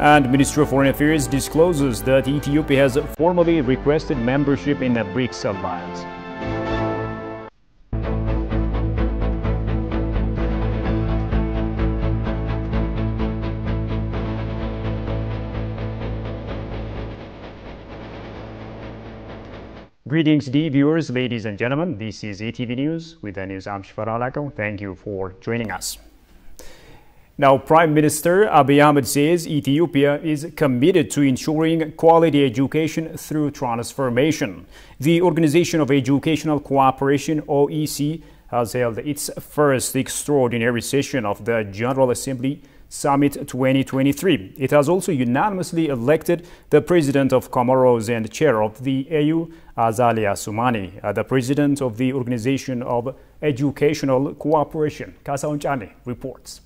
And Ministry of Foreign Affairs discloses that Ethiopia has formally requested membership in the BRICS alliance. Greetings, dear viewers, ladies and gentlemen. This is ATV News with the news. I'm Shifar Alako. Thank you for joining us. Now, Prime Minister Abiy Ahmed says Ethiopia is committed to ensuring quality education through transformation. The Organization of Educational Cooperation, OEC, has held its first extraordinary session of the General Assembly Summit 2023. It has also unanimously elected the President of Comoros and Chair of the AU, Azalia Soumani, the President of the Organization of Educational Cooperation. Kasaun Chane reports.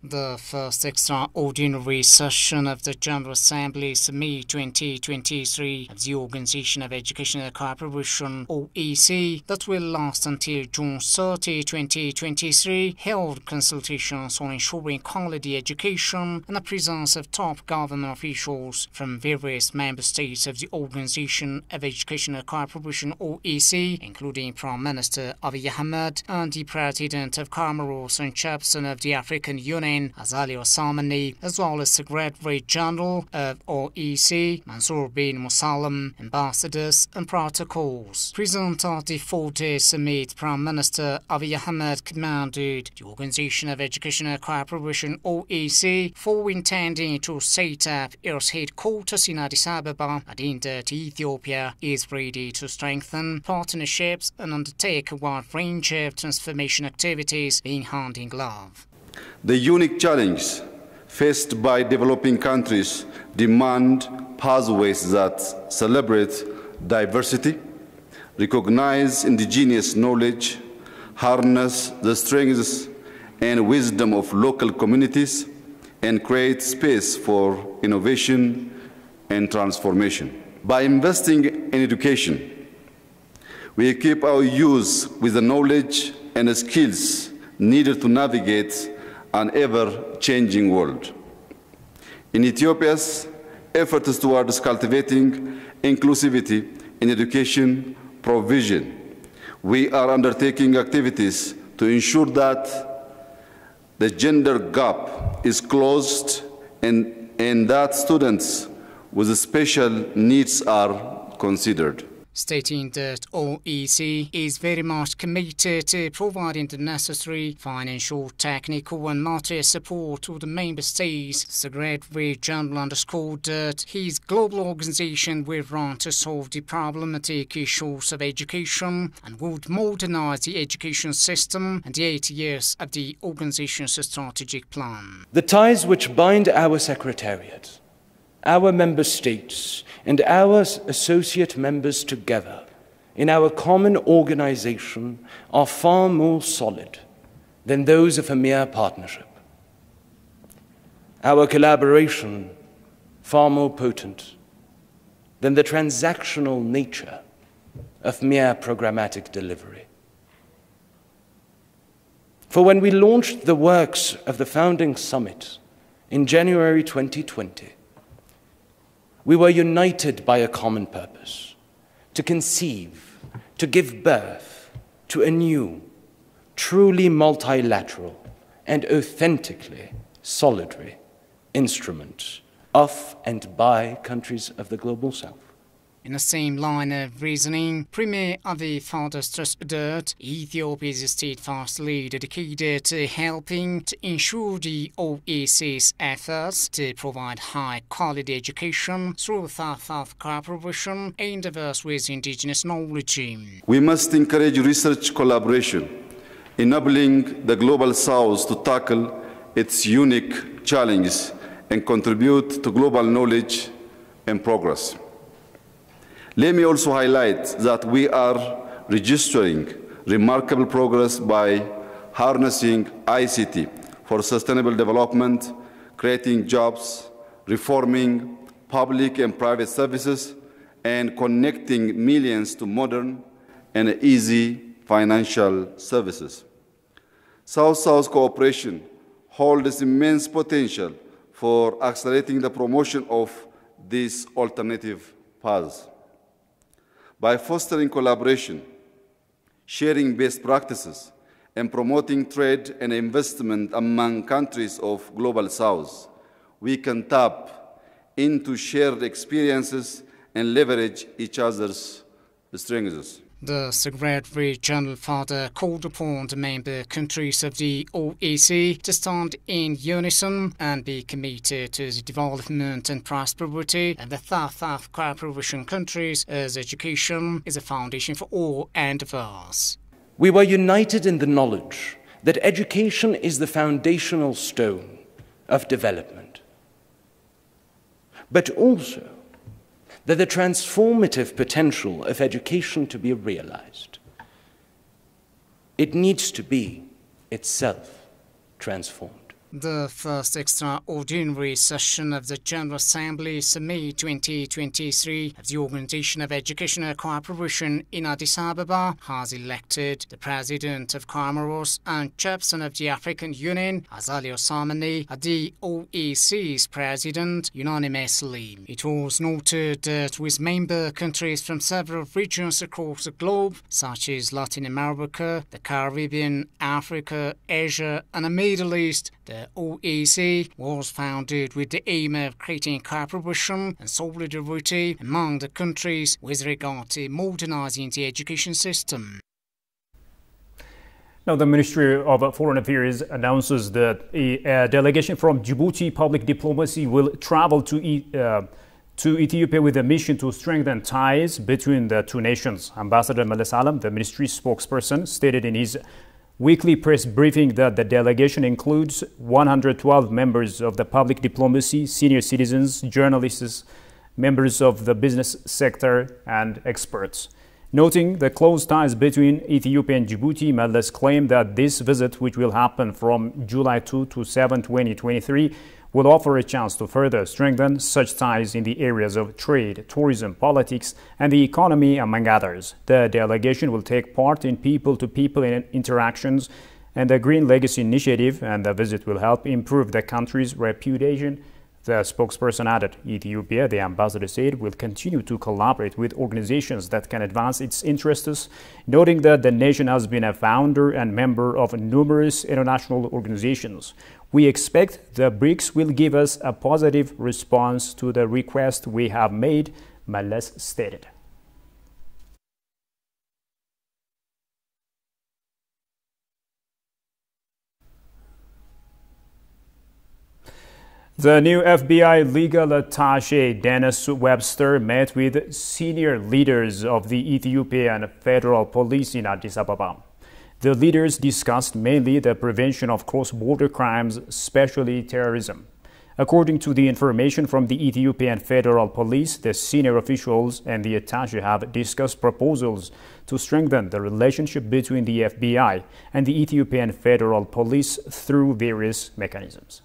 The first extraordinary session of the General Assembly Summit 2023 of the Organization of Educational Cooperation, OEC, that will last until June 30, 2023, held consultations on ensuring quality education and the presence of top government officials from various member states of the Organization of Educational Cooperation, OEC, including Prime Minister Abiy Ahmed and the President of Comoros and Chairperson of the African Union, Azalia Soumani, as well as Secretary General of OEC, Mansour bin Musallam, ambassadors and protocols. Present at the 4-day summit, Prime Minister Abiy Ahmed commended the Organization of Educational Cooperation, OEC, for intending to set up its headquarters in Addis Ababa, adding that Ethiopia is ready to strengthen partnerships and undertake a wide range of transformation activities in hand in glove. The unique challenges faced by developing countries demand pathways that celebrate diversity, recognize indigenous knowledge, harness the strengths and wisdom of local communities, and create space for innovation and transformation. By investing in education, we equip our youth with the knowledge and the skills needed to navigate an ever-changing world. In Ethiopia's efforts towards cultivating inclusivity in education provision, we are undertaking activities to ensure that the gender gap is closed and that students with special needs are considered. Stating that OEC is very much committed to providing the necessary financial, technical and monetary support to the member states, Secretary General underscored that his global organization will run to solve the problematic issues of education and would modernize the education system in the 8 years of the organization's strategic plan. The ties which bind our Secretariat, our member states, and our associate members together in our common organization are far more solid than those of a mere partnership. Our collaboration far more potent than the transactional nature of mere programmatic delivery. For when we launched the works of the founding summit in January 2020, we were united by a common purpose, to conceive, to give birth to a new, truly multilateral and authentically solidary instrument of and by countries of the Global South. In the same line of reasoning, Premier Abiy further stressed that Ethiopia is steadfastly dedicated to helping to ensure the OEC's efforts to provide high-quality education through thorough cooperation and diverse with indigenous knowledge. We must encourage research collaboration, enabling the Global South to tackle its unique challenges and contribute to global knowledge and progress. Let me also highlight that we are registering remarkable progress by harnessing ICT for sustainable development, creating jobs, reforming public and private services, and connecting millions to modern and easy financial services. South-South cooperation holds immense potential for accelerating the promotion of these alternative paths. By fostering collaboration, sharing best practices, and promoting trade and investment among countries of Global South, we can tap into shared experiences and leverage each other's strengths. The Secretary General further called upon the member countries of the OEC to stand in unison and be committed to the development and prosperity of the third cooperation countries, as education is a foundation for all endeavors. We were united in the knowledge that education is the foundational stone of development, but also that the transformative potential of education to be realized, it needs to be itself transformed. The first extraordinary session of the General Assembly Summit 2023 of the Organization of Educational Cooperation in Addis Ababa has elected the President of Comoros and Chairperson of the African Union, Azali Osamani, as the OEC's President unanimously. It was noted that with member countries from several regions across the globe, such as Latin America, the Caribbean, Africa, Asia, and the Middle East, the OEC was founded with the aim of creating cooperation and solidarity among the countries with regard to modernizing the education system. Now, the Ministry of Foreign Affairs announces that a delegation from Djibouti Public Diplomacy will travel to Ethiopia with a mission to strengthen ties between the two nations. Ambassador Meles Alam, the ministry's spokesperson, stated in his weekly press briefing that the delegation includes 112 members of the public diplomacy, senior citizens, journalists, members of the business sector, and experts. Noting the close ties between Ethiopia and Djibouti, Meles claimed that this visit, which will happen from July 2 to 7, 2023, will offer a chance to further strengthen such ties in the areas of trade, tourism, politics, and the economy, among others. The delegation will take part in people-to-people interactions and the Green Legacy Initiative, and the visit will help improve the country's reputation. The spokesperson added, Ethiopia, the ambassador said, will continue to collaborate with organizations that can advance its interests, noting that the nation has been a founder and member of numerous international organizations. We expect the BRICS will give us a positive response to the request we have made, Meles stated. The new FBI legal attaché, Dennis Webster, met with senior leaders of the Ethiopian Federal Police in Addis Ababa. The leaders discussed mainly the prevention of cross-border crimes, especially terrorism. According to the information from the Ethiopian Federal Police, the senior officials and the attaché have discussed proposals to strengthen the relationship between the FBI and the Ethiopian Federal Police through various mechanisms.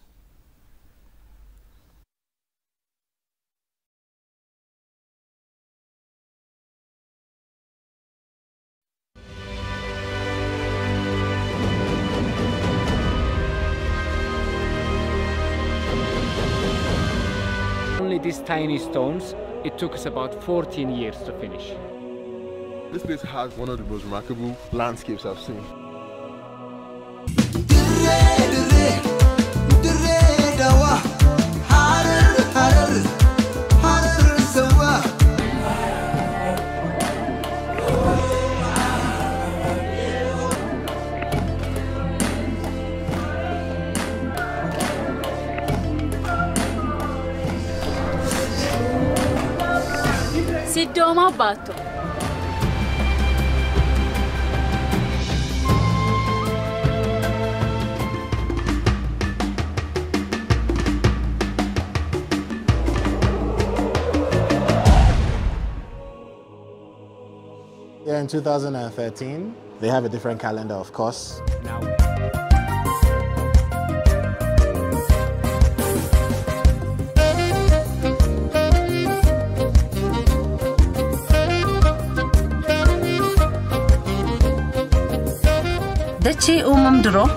Only these tiny stones, it took us about 14 years to finish. This place has one of the most remarkable landscapes I've seen. Sidoma Bato. Yeah, in 2013, they have a different calendar, of course. Now. Dachee uumam duroo.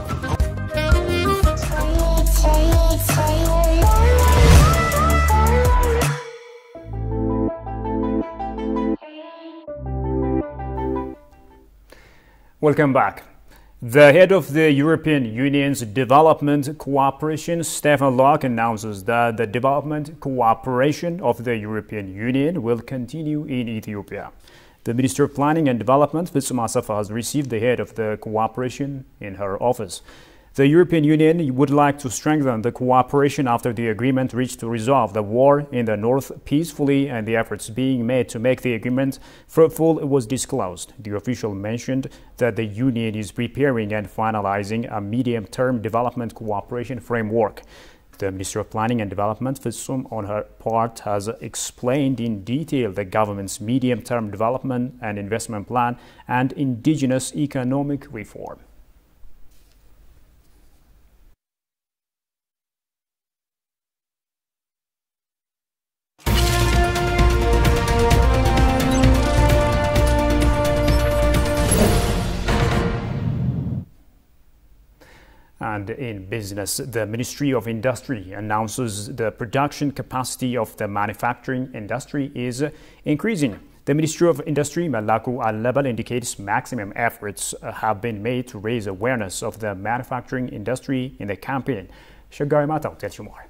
Welcome back. The head of the European Union's Development Cooperation, Stefan Locke, announces that the development cooperation of the European Union will continue in Ethiopia. The Minister of Planning and Development, Fitsum Asafa, has received the head of the cooperation in her office. The European Union would like to strengthen the cooperation after the agreement reached to resolve the war in the north peacefully, and the efforts being made to make the agreement fruitful was disclosed. The official mentioned that the Union is preparing and finalizing a medium-term development cooperation framework. The Minister of Planning and Development, Fitsum, on her part, has explained in detail the government's medium-term development and investment plan and indigenous economic reform. And in business, the Ministry of Industry announces the production capacity of the manufacturing industry is increasing. The Ministry of Industry, Malaku Al-Lebel, indicates maximum efforts have been made to raise awareness of the manufacturing industry in the campaign. Shagari Matau tells you more.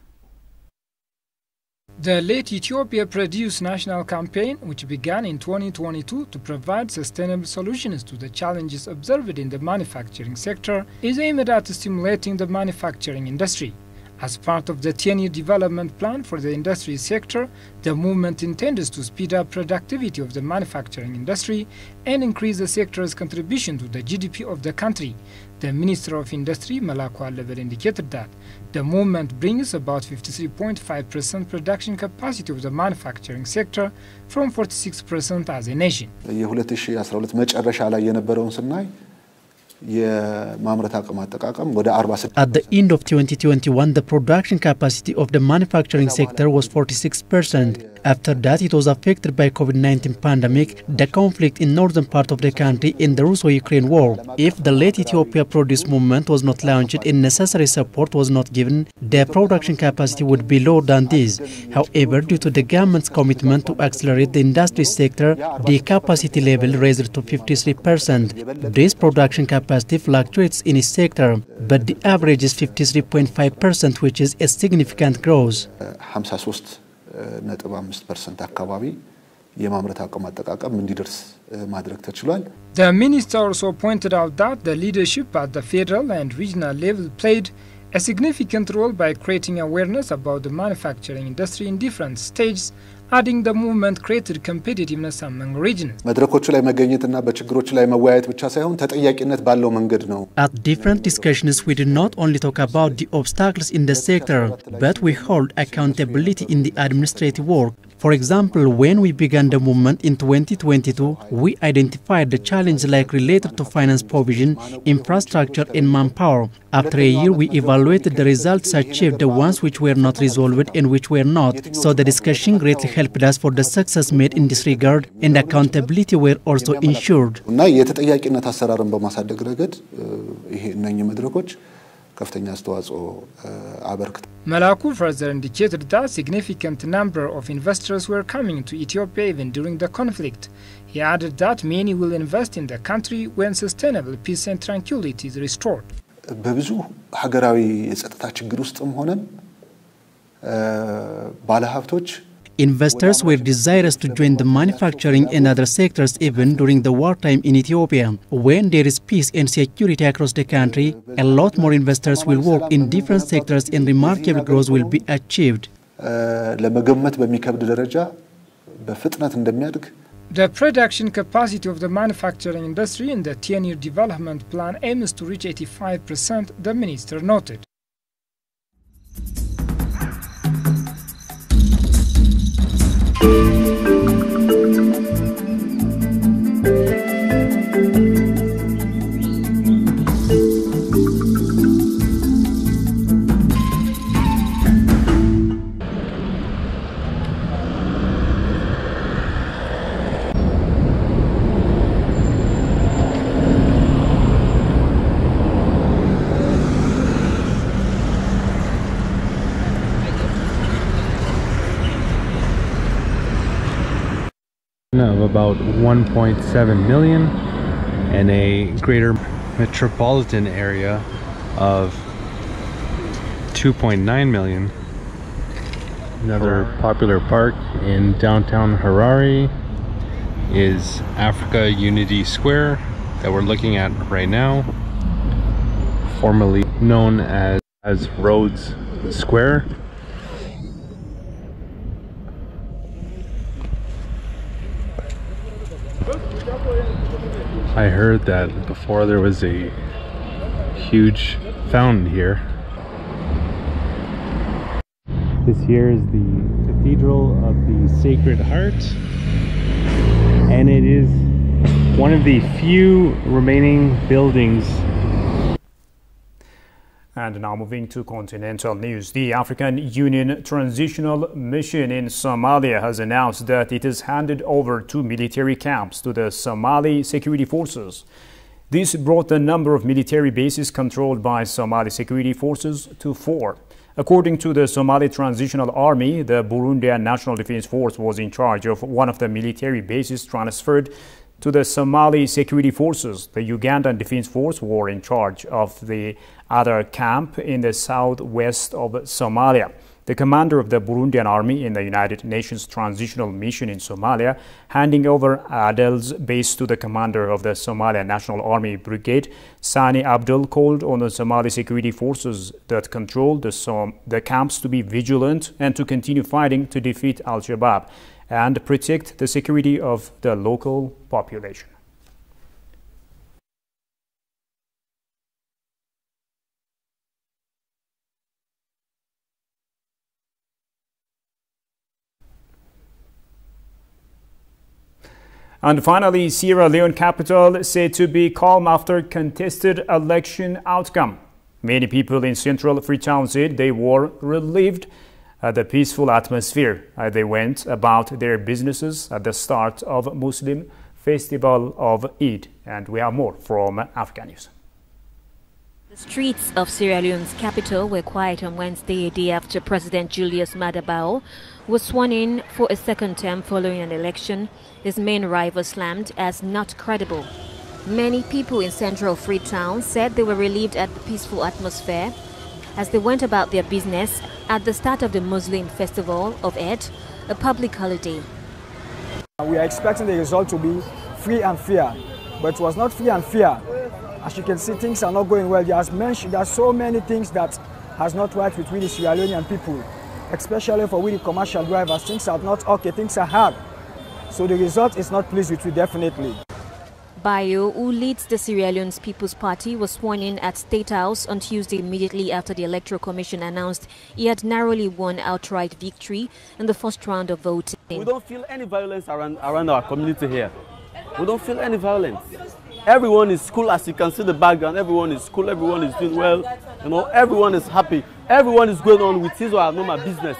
The Let Ethiopia Produce national campaign, which began in 2022 to provide sustainable solutions to the challenges observed in the manufacturing sector, is aimed at stimulating the manufacturing industry. As part of the 10-year development plan for the industry sector, the movement intends to speed up productivity of the manufacturing industry and increase the sector's contribution to the GDP of the country. The Minister of Industry, Malaku Al-Lebel, indicated that the movement brings about 53.5% production capacity of the manufacturing sector from 46% as a nation. At the end of 2021, the production capacity of the manufacturing sector was 46%. After that, it was affected by COVID-19 pandemic, the conflict in northern part of the country, in the Russo-Ukraine war. If the Let Ethiopia Produce movement was not launched and necessary support was not given, the production capacity would be lower than this. However, due to the government's commitment to accelerate the industry sector, the capacity level raised to 53%. This production capacity fluctuates in each sector, but the average is 53.5%, which is a significant growth. 53.5% አካባቢ የማምረት አቅም አጠቃቀም እንዲደርስ ማድረግ ተችሏል። The minister also pointed out that the leadership at the federal and regional level played a significant role by creating awareness about the manufacturing industry in different stages, adding the movement created competitiveness among regions. መድረኮቹ ላይ መገኘትና በችግሮቹ ላይ መወያየት ብቻ ሳይሆን ተጠያቂነት ባለው መንገድ ነው። At different discussions, we did not only talk about the obstacles in the sector, but we hold accountability in the administrative work. For example, when we began the movement in 2022, we identified the challenges like related to finance provision, infrastructure and manpower. After a year, we evaluated the results achieved, the ones which were not resolved and which were not. So the discussion greatly helped us for the success made in this regard, and accountability were also ensured. እና የተጠያቂነት አሰራርን በማሳደግ ረገድ ይሄ እነኚህ መድረኮች ከፍተኛ አስተዋጽኦ አበርክተዋል። Malaku further indicated that significant number of investors were coming to Ethiopia even during the conflict. He added that many will invest in the country when sustainable peace and tranquility is restored. በብዙ ሀገራዊ የጸጥታ ችግር ውስጥም ሆነን ባለሀብቶች Investors were desirous to join the manufacturing and other sectors even during the wartime in Ethiopia. When there is peace and security across the country, a lot more investors will work in different sectors and remarkable growth will be achieved. ለመገመት በሚከብድ ደረጃ በፍጥነት እንደሚያድግ The production capacity of the manufacturing industry in the 10-year development plan aims to reach 85%, the minister noted. Of about 1.7 million. and a greater metropolitan area of 2.9 million. Another popular park in downtown Harare is Africa Unity Square that we're looking at right now, formerly known as Rhodes Square. I heard that before there was a huge fountain here. This here is the Cathedral of the Sacred Heart, and it is one of the few remaining buildings. And now moving to continental news. The African Union Transitional Mission in Somalia has announced that it has handed over 2 military camps to the Somali security forces. This brought the number of military bases controlled by Somali security forces to 4. According to the Somali Transitional Army, the Burundian National Defense Force was in charge of one of the military bases transferred to the Somali security forces. The Ugandan Defense Force were in charge of the other camp in the southwest of Somalia. The commander of the Burundian army in the United Nations Transitional Mission in Somalia, handing over Adel's base to the commander of the Somalia National Army Brigade, Sani Abdul, called on the Somali security forces that control the camps to be vigilant and to continue fighting to defeat Al-Shabaab and protect the security of the local population. And finally, Sierra Leone capital said to be calm after contested election outcome. Many people in central Freetown said they were relieved at the peaceful atmosphere as they went about their businesses at the start of Muslim festival of Eid. And we have more from Africa News. The streets of Sierra Leone's capital were quiet on Wednesday, a day after President Julius Maada Bio was sworn in for a second term following an election his main rival slammed as not credible. Many people in central Freetown said they were relieved at the peaceful atmosphere as they went about their business at the start of the Muslim festival of Eid, a public holiday. We are expecting the result to be free and fair, but it was not free and fair. As you can see, things are not going well. There are so many things that has not right with the Sierra Leonean people, especially for we the commercial drivers. Things are not okay, things are hard. So the result is not pleased with you, definitely. Bio, who leads the Sierra Leone People's Party, was sworn in at State House on Tuesday immediately after the Electoral Commission announced he had narrowly won outright victory in the first round of voting. We don't feel any violence around our community here. We don't feel any violence. Everyone is cool, as you can see the background. Everyone is cool, everyone is doing well. You know, everyone is happy. Everyone is going on with his or her normal business.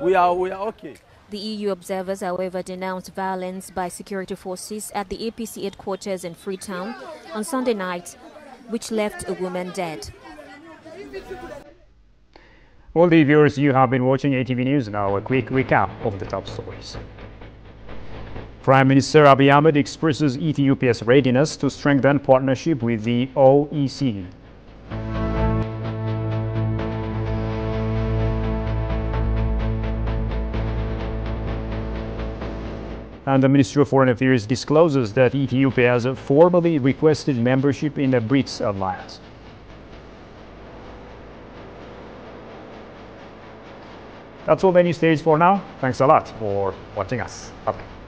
We are okay. The EU observers, however, denounced violence by security forces at the APC headquarters in Freetown on Sunday night, which left a woman dead. All the viewers, you have been watching ATV News. Now a quick recap of the top stories. Prime Minister Abiy Ahmed expresses Ethiopia's readiness to strengthen partnership with the OECD. And the Ministry of Foreign Affairs discloses that Ethiopia has formally requested membership in the BRICS alliance. That's all the news stage for now. Thanks a lot for watching us. Bye-bye.